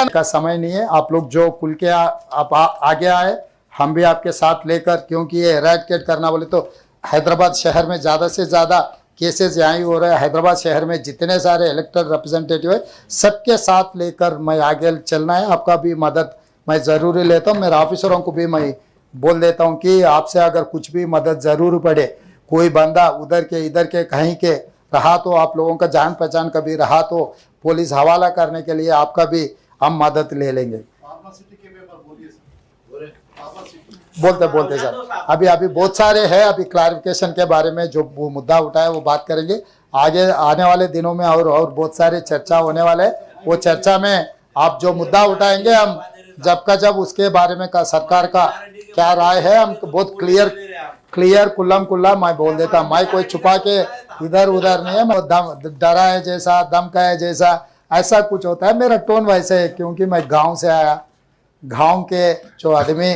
का समय नहीं है। आप लोग जो खुल के आप आगे आए, हम भी आपके साथ लेकर, क्योंकि ये एराडिकेट करना बोले तो हैदराबाद शहर में ज़्यादा से ज़्यादा केसेस यहाँ ही हो रहे हैं। हैदराबाद शहर में जितने सारे इलेक्टेड रिप्रेजेंटेटिव है, सबके साथ लेकर मैं आगे चलना है। आपका भी मदद मैं ज़रूरी लेता हूँ। मेरे ऑफिसरों को भी मैं बोल देता हूँ कि आपसे अगर कुछ भी मदद ज़रूर पड़े, कोई बंदा उधर के इधर के कहीं के रहा तो, आप लोगों का जान पहचान कभी रहा तो पुलिस हवाला करने के लिए आपका भी हम मदद ले लेंगे। बोलते सर, अभी बहुत सारे हैं। अभी क्लैरिफिकेशन के बारे में जो वो मुद्दा उठाया वो बात करेंगे आगे आने वाले दिनों में, और बहुत सारे चर्चा होने वाले हैं। वो चर्चा में आप जो मुद्दा उठाएंगे, हम जब का जब उसके बारे में का सरकार का क्या राय है, हम बहुत क्लियर कुल्लम कुल्ला मैं बोल देता। मैं कोई छुपा के इधर उधर नहीं है। मैं डरा है जैसा, धमका है जैसा, ऐसा कुछ होता है। मेरा टोन वैसे है क्योंकि मैं गांव से आया। गांव के जो आदमी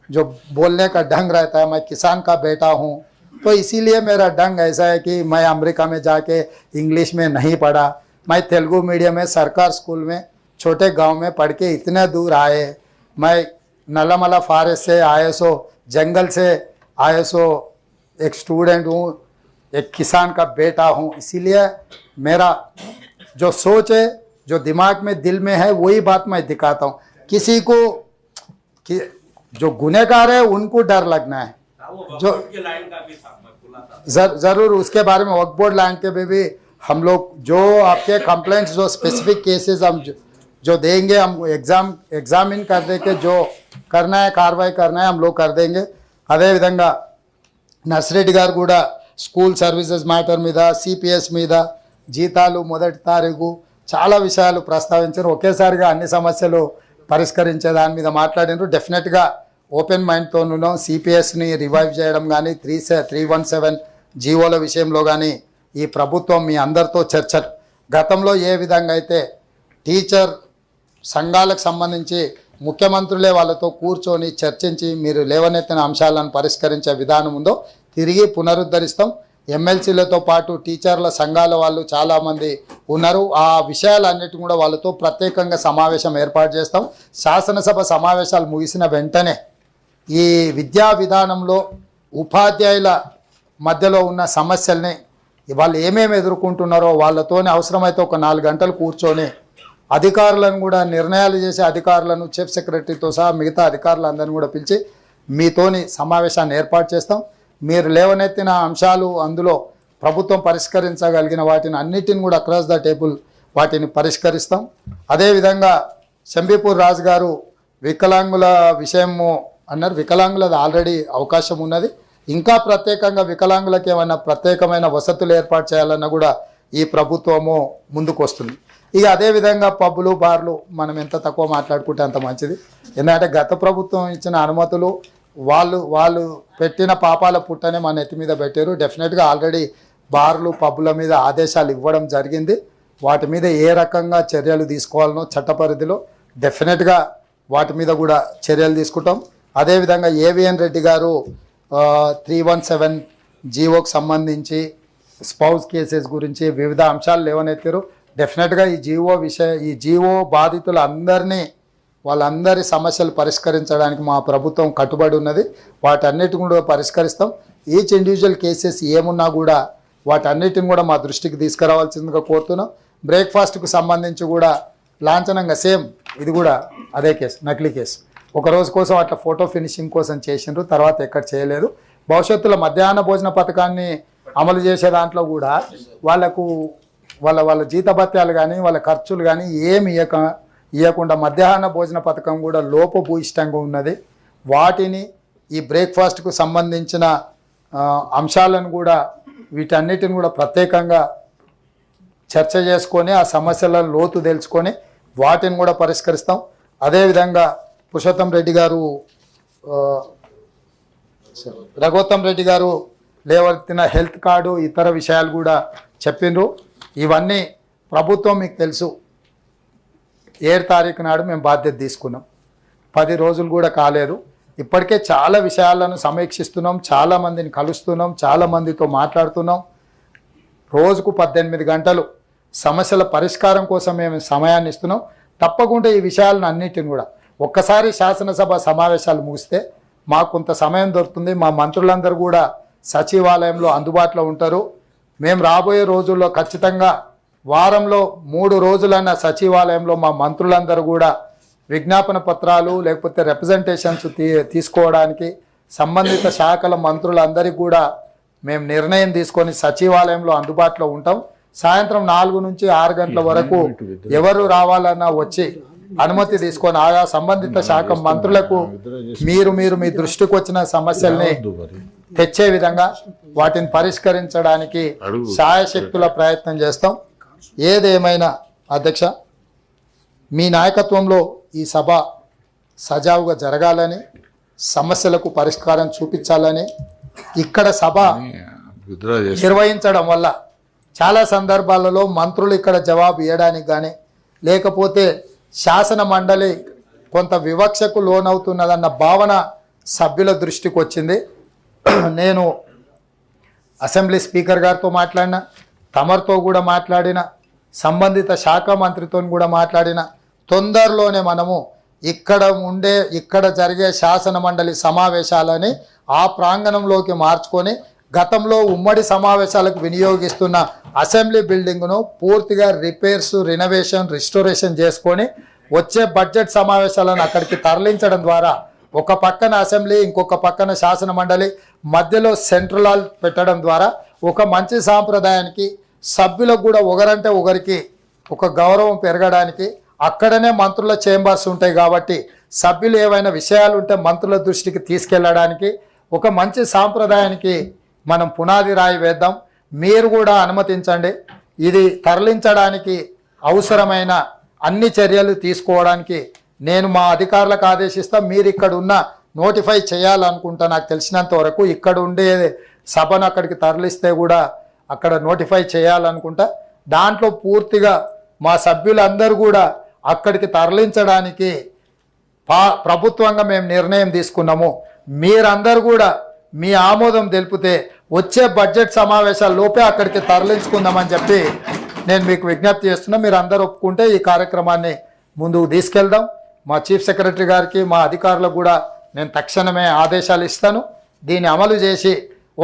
जो बोलने का ढंग रहता है, मैं किसान का बेटा हूँ, तो इसीलिए मेरा ढंग ऐसा है कि मैं अमेरिका में जाके इंग्लिश में नहीं पढ़ा। मैं तेलुगु मीडियम में सरकार स्कूल में छोटे गांव में पढ़ के इतने दूर आए। मैं नलामला फॉरेस्ट से ISO जंगल से ISO एक स्टूडेंट हूँ, एक किसान का बेटा हूँ। इसीलिए मेरा जो सोच है, जो दिमाग में दिल में है, वही बात मैं दिखाता हूँ। किसी को जो गुनहगार है उनको डर लगना है, जो जरूर उसके बारे में वक्फ बोर्ड लैंड के भी हम लोग जो आपके कंप्लेंट्स, जो स्पेसिफिक केसेस हम जो देंगे, हम एग्जामिन कर दे के जो करना है, कार्रवाई करना है, हम लोग कर देंगे। अदे विधंगा नर्सिरेड्डी गाరు కూడా స్కూల్ సర్వీసెస్ మ్యాటర్ మీద, CPS మీద, జీతాలు మొదటి తారీఖు చాలా విషయాలు ప్రస్తావించారు. ఒకేసారిగా అన్ని సమస్యలు పరిష్కరించే దాని మీద మాట్లాడినారు. డెఫినెట్గా ఓపెన్ మైండ్తోనూ CPSని రివైవ్ చేయడం కానీ, 317 జీవోల విషయంలో కానీ ఈ ప్రభుత్వం మీ అందరితో చర్చలు, గతంలో ఏ విధంగా అయితే టీచర్ సంఘాలకు సంబంధించి ముఖ్యమంత్రులే వాళ్ళతో కూర్చొని చర్చించి మీరు లేవనెత్తిన అంశాలను పరిష్కరించే విధానం ఉందో తిరిగి పునరుద్ధరిస్తాం. ఎమ్మెల్సీలతో పాటు టీచర్ల సంఘాల వాళ్ళు చాలామంది ఉన్నారు. ఆ విషయాలన్నిటి కూడా వాళ్ళతో ప్రత్యేకంగా సమావేశం ఏర్పాటు చేస్తాం. శాసనసభ సమావేశాలు ముగిసిన వెంటనే ఈ విద్యా విధానంలో ఉపాధ్యాయుల మధ్యలో ఉన్న సమస్యల్ని, వాళ్ళు ఏమేమి ఎదుర్కొంటున్నారో వాళ్ళతోనే అవసరమైతే ఒక 4 గంటలు కూర్చొని అధికారులను కూడా నిర్ణయాలు చేసే అధికారులను, చీఫ్ సెక్రటరీతో సహా మిగతా అధికారులందరినీ కూడా పిలిచి మీతోని సమావేశాన్ని ఏర్పాటు చేస్తాం. మీరు లేవనెత్తిన అంశాలు, అందులో ప్రభుత్వం పరిష్కరించగలిగిన వాటిని అన్నిటిని కూడా అక్రాస్ ద టేబుల్ వాటిని పరిష్కరిస్తాం. అదేవిధంగా శంబీపూర్ రాజు గారు వికలాంగుల విషయము అన్నారు. వికలాంగులది ఆల్రెడీ అవకాశం ఉన్నది. ఇంకా ప్రత్యేకంగా వికలాంగులకు ఏమైనా ప్రత్యేకమైన వసతులు ఏర్పాటు చేయాలన్నా కూడా ఈ ప్రభుత్వము ముందుకు వస్తుంది. ఇక అదేవిధంగా పబ్బులు, బార్లు మనం ఎంత తక్కువ మాట్లాడుకుంటే అంత మంచిది. ఎందుకంటే గత ప్రభుత్వం ఇచ్చిన అనుమతులు వాళ్ళు పెట్టిన పాపాల పుట్టనే మన నెత్తి మీద పెట్టారు. డెఫినెట్గా ఆల్రెడీ బార్లు, పబ్బుల మీద ఆదేశాలు ఇవ్వడం జరిగింది. వాటి మీద ఏ రకంగా చర్యలు తీసుకోవాలనో చట్ట పరిధిలో డెఫినెట్గా వాటి మీద కూడా చర్యలు తీసుకుంటాం. అదేవిధంగా AVN రెడ్డి గారు 317 జీవోకి సంబంధించి స్పౌస్ కేసెస్ గురించి వివిధ అంశాలు లేవనెత్తారు. డెఫినెట్గా ఈ జీవో వాళ్ళందరి సమస్యలు పరిష్కరించడానికి మా ప్రభుత్వం కట్టుబడి ఉన్నది. వాటన్నిటిని కూడా పరిష్కరిస్తాం. ఈచ్ ఇండివిజువల్ కేసెస్ ఏమున్నా కూడా వాటన్నిటిని కూడా మా దృష్టికి తీసుకురావాల్సిందిగా కోరుతున్నాం. బ్రేక్ఫాస్ట్కు సంబంధించి కూడా లాంఛనంగా సేమ్ ఇది కూడా అదే కేసు, నకిలీ కేసు. ఒక రోజు కోసం అట్లా ఫోటో ఫినిషింగ్ కోసం చేసిండ్రు, తర్వాత ఎక్కడ చేయలేదు. భవిష్యత్తులో మధ్యాహ్న భోజన పథకాన్ని అమలు చేసే దాంట్లో కూడా వాళ్ళకు వాళ్ళ జీతభత్యాలు కానీ, వాళ్ళ ఖర్చులు కానీ ఏమి ఇవ్వకుండా మధ్యాహ్న భోజన పథకం కూడా లోపభూయిష్టంగా ఉన్నది. వాటిని ఈ బ్రేక్ఫాస్ట్కు సంబంధించిన అంశాలను కూడా వీటన్నిటిని కూడా ప్రత్యేకంగా చర్చ చేసుకొని ఆ సమస్యల లోతు తెలుసుకొని వాటిని కూడా పరిష్కరిస్తాం. అదేవిధంగా రఘోత్తమ్ రెడ్డి గారు లేవనెత్తిన హెల్త్ కార్డు, ఇతర విషయాలు కూడా చెప్పిండ్రు. ఇవన్నీ ప్రభుత్వం మీకు తెలుసు 7 తారీఖు నాడు మేము బాధ్యత తీసుకున్నాం. 10 రోజులు కూడా కాలేదు. ఇప్పటికే చాలా విషయాలను సమీక్షిస్తున్నాం, చాలామందిని కలుస్తున్నాం, చాలామందితో మాట్లాడుతున్నాం. రోజుకు 18 గంటలు సమస్యల పరిష్కారం కోసం మేము సమయాన్ని ఇస్తున్నాం. తప్పకుండా ఈ విషయాలను అన్నిటిని కూడా ఒక్కసారి శాసనసభ సమావేశాలు ముగిస్తే మాకు కొంత సమయం దొరుకుతుంది. మా మంత్రులందరూ కూడా సచివాలయంలో అందుబాటులో ఉంటారు. మేము రాబోయే రోజుల్లో ఖచ్చితంగా వారంలో 3 రోజులన్న సచివాలయంలో మా మంత్రులందరూ కూడా విజ్ఞాపన పత్రాలు లేకపోతే రిప్రజెంటేషన్స్ తీసుకోవడానికి సంబంధిత శాఖల మంత్రులందరికీ కూడా మేము నిర్ణయం తీసుకొని సచివాలయంలో అందుబాటులో ఉంటాం. సాయంత్రం 4 నుంచి 6 గంటల వరకు ఎవరు రావాలన్నా వచ్చి అనుమతి తీసుకొని ఆయా సంబంధిత శాఖ మంత్రులకు మీరు మీ దృష్టికి వచ్చిన సమస్యల్ని తెచ్చే విధంగా వాటిని పరిష్కరించడానికి శాయశక్తుల ప్రయత్నం చేస్తాం. ఏదేమైనా అధ్యక్ష, మీ నాయకత్వంలో ఈ సభ సజావుగా జరగాలని, సమస్యలకు పరిష్కారం చూపించాలని, ఇక్కడ సభ నిర్వహించడం వల్ల చాలా సందర్భాలలో మంత్రులు ఇక్కడ జవాబు ఇవ్వడానికి కానీ లేకపోతే శాసన మండలి కొంత వివక్షకు లోనవుతున్నదన్న భావన సభ్యుల దృష్టికి వచ్చింది. నేను అసెంబ్లీ స్పీకర్ గారితో మాట్లాడిన, తమరితో కూడా మాట్లాడిన, సంబంధిత శాఖ మంత్రితో కూడా మాట్లాడిన, తొందరలోనే మనము ఇక్కడ జరిగే శాసన మండలి సమావేశాలని ఆ ప్రాంగణంలోకి మార్చుకొని గతంలో ఉమ్మడి సమావేశాలకు వినియోగిస్తున్న అసెంబ్లీ బిల్డింగ్ను పూర్తిగా రిపేర్స్, రినోవేషన్, రిస్టోరేషన్ చేసుకొని వచ్చే బడ్జెట్ సమావేశాలను అక్కడికి తరలించడం ద్వారా ఒక పక్కన అసెంబ్లీ, ఇంకొక పక్కన శాసన మండలి, మధ్యలో సెంట్రల్ హాల్ పెట్టడం ద్వారా ఒక మంచి సాంప్రదాయానికి, సభ్యులకు కూడా ఒకరంటే ఒకరికి ఒక గౌరవం పెరగడానికి, అక్కడనే మంత్రుల చేంబర్స్ ఉంటాయి కాబట్టి సభ్యులు ఏవైనా విషయాలు ఉంటే మంత్రుల దృష్టికి తీసుకెళ్ళడానికి ఒక మంచి సాంప్రదాయానికి మనం పునాది రాయి వేద్దాం. మీరు కూడా అనుమతించండి. ఇది తరలించడానికి అవసరమైన అన్ని చర్యలు తీసుకోవడానికి నేను మా అధికారులకు ఆదేశిస్తా. మీరు ఇక్కడ ఉన్న నోటిఫై చేయాలనుకుంటా. నాకు తెలిసినంత వరకు ఇక్కడ ఉండే సభను అక్కడికి తరలిస్తే కూడా అక్కడ నోటిఫై చేయాలనుకుంటా. దాంట్లో పూర్తిగా మా సభ్యులందరూ కూడా అక్కడికి తరలించడానికి ప్రభుత్వంగా మేము నిర్ణయం తీసుకున్నాము. మీరందరూ కూడా మీ ఆమోదం తెలిపితే వచ్చే బడ్జెట్ సమావేశాల లోపే అక్కడికి తరలించుకుందామని చెప్పి నేను మీకు విజ్ఞప్తి చేస్తున్నా. మీరు అందరూ ఒప్పుకుంటే ఈ కార్యక్రమాన్ని ముందుకు తీసుకెళ్దాం. మా చీఫ్ సెక్రటరీ గారికి, మా అధికారులకు కూడా నేను తక్షణమే ఆదేశాలు ఇస్తాను. దీన్ని అమలు చేసి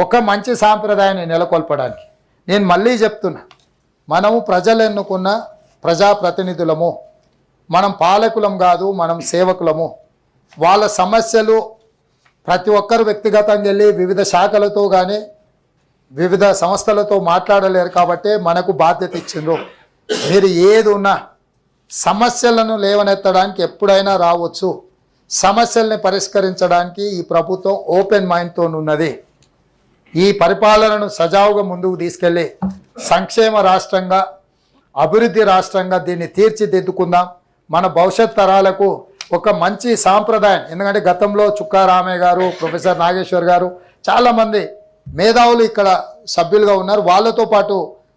ఒక మంచి సాంప్రదాయాన్ని నెలకొల్పడానికి. నేను మళ్ళీ చెప్తున్నా, మనము ప్రజలు ఎన్నుకున్న ప్రజాప్రతినిధులము, మనం పాలకులం కాదు, మనం సేవకులము. వాళ్ళ సమస్యలు ప్రతి ఒక్కరు వ్యక్తిగతంగా వెళ్ళి వివిధ శాఖలతో కానీ వివిధ సంస్థలతో మాట్లాడలేరు కాబట్టి మనకు బాధ్యత ఇచ్చిండ్రు. మీరు ఏది ఉన్నా సమస్యలను లేవనెత్తడానికి ఎప్పుడైనా రావచ్చు. సమస్యల్ని పరిష్కరించడానికి ఈ ప్రభుత్వం ఓపెన్ మైండ్తో ఉన్నది. ఈ పరిపాలనను సజావుగా ముందుకు తీసుకెళ్ళి సంక్షేమ రాష్ట్రంగా, అభివృద్ధి రాష్ట్రంగా దీన్ని తీర్చిదిద్దుకుందాం. మన భవిష్యత్ తరాలకు ఒక మంచి సాంప్రదాయం. ఎందుకంటే గతంలో చుక్కా రామయ్య గారు, ప్రొఫెసర్ నాగేశ్వర్ గారు, చాలామంది మేధావులు ఇక్కడ సభ్యులుగా ఉన్నారు. వాళ్ళతో పాటు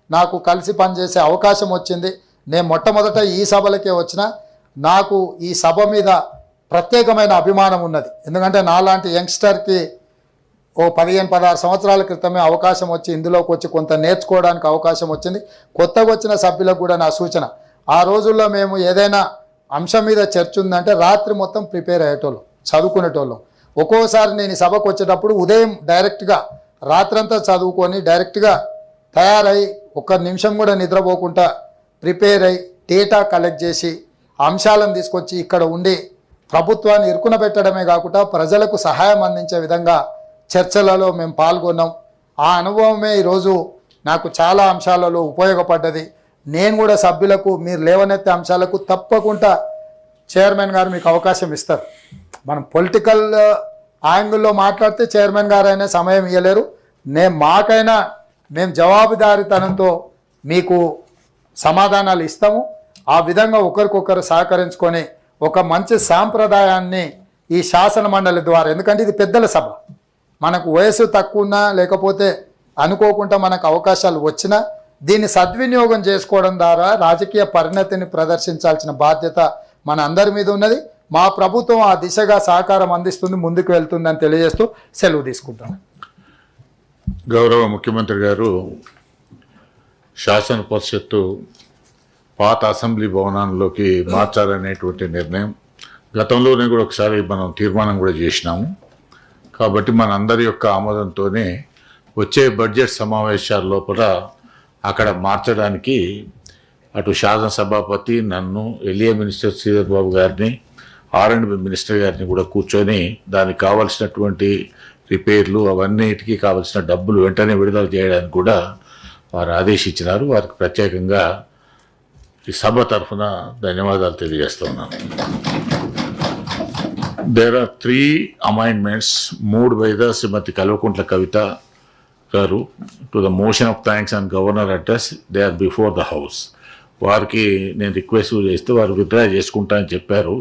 నాకు కలిసి పనిచేసే అవకాశం వచ్చింది. నేను మొట్టమొదట ఈ సభలకే వచ్చిన. నాకు ఈ సభ మీద ప్రత్యేకమైన అభిమానం ఉన్నది. ఎందుకంటే నాలాంటి యంగ్స్టర్కి ఓ 15-16 సంవత్సరాల క్రితమే అవకాశం వచ్చి ఇందులోకి వచ్చి కొంత నేర్చుకోవడానికి అవకాశం వచ్చింది. కొత్తగా వచ్చిన సభ్యులకు కూడా నా సూచన, ఆ రోజుల్లో మేము ఏదైనా అంశం మీద చర్చ ఉందంటే రాత్రి మొత్తం ప్రిపేర్ అయ్యేటోళ్ళం, చదువుకునేటోళ్ళం. ఒక్కోసారి నేను ఈ సభకు వచ్చేటప్పుడు ఉదయం డైరెక్ట్గా రాత్రంతా చదువుకొని డైరెక్ట్గా తయారై 1 నిమిషం కూడా నిద్రపోకుండా ప్రిపేర్ అయ్యి డేటా కలెక్ట్ చేసి అంశాలను తీసుకొచ్చి ఇక్కడ ఉండి ప్రభుత్వాన్ని ఇరుకున పెట్టడమే కాకుండా ప్రజలకు సహాయం అందించే విధంగా చర్చలలో మేము పాల్గొన్నాం. ఆ అనుభవమే ఈరోజు నాకు చాలా అంశాలలో ఉపయోగపడ్డది. నేను కూడా సభ్యులకు మీరు లేవనెత్తే అంశాలకు తప్పకుండా చైర్మన్ గారు మీకు అవకాశం ఇస్తారు. మనం పొలిటికల్ యాంగిల్లో మాట్లాడితే చైర్మన్ గారు అయినా సమయం ఇవ్వలేరు. మాకైనా మేము జవాబుదారీతనంతో మీకు సమాధానాలు ఇస్తాము. ఆ విధంగా ఒకరికొకరు సహకరించుకొని ఒక మంచి సాంప్రదాయాన్ని ఈ శాసన మండలి ద్వారా, ఎందుకంటే ఇది పెద్దల సభ, మనకు వయసు తక్కువ ఉన్నా లేకపోతే అనుకోకుండా మనకు అవకాశాలు వచ్చినా దీన్ని సద్వినియోగం చేసుకోవడం ద్వారా రాజకీయ పరిణతిని ప్రదర్శించాల్సిన బాధ్యత మన అందరి మీద ఉన్నది. మా ప్రభుత్వం ఆ దిశగా సహకారం అందిస్తుంది, ముందుకు వెళ్తుందని తెలియజేస్తూ సెలవు తీసుకుంటాను. గౌరవ ముఖ్యమంత్రి గారు శాసన పరిషత్తు పాత అసెంబ్లీ భవనాల్లోకి మార్చాలనేటువంటి నిర్ణయం గతంలోనే కూడా ఒకసారి మనం తీర్మానం కూడా చేసినాము. కాబట్టి మనందరి యొక్క ఆమోదంతోనే వచ్చే బడ్జెట్ సమావేశాల లోపల అక్కడ మార్చడానికి అటు శాసనసభాపతి, నన్ను, ఎల్ఏ మినిస్టర్ శ్రీధర్ బాబు గారిని, R&B మినిస్టర్ గారిని కూడా కూర్చొని దానికి కావాల్సినటువంటి రిపేర్లు అవన్నిటికీ కావాల్సిన డబ్బులు వెంటనే విడుదల చేయడానికి కూడా వారు ఆదేశించినారు. వారికి ప్రత్యేకంగా ఈ సభ తరఫున ధన్యవాదాలు తెలియజేస్తున్నాను. There are 3 amendments moved by the Shrimati Kalvakuntla Kavitha garu to the motion of thanks and governor address. They are before the house. వారికి నేను రిక్వెస్ట్ చేస్తే వారు విత్డ్రా చేసుకుంటా అని చెప్పారు.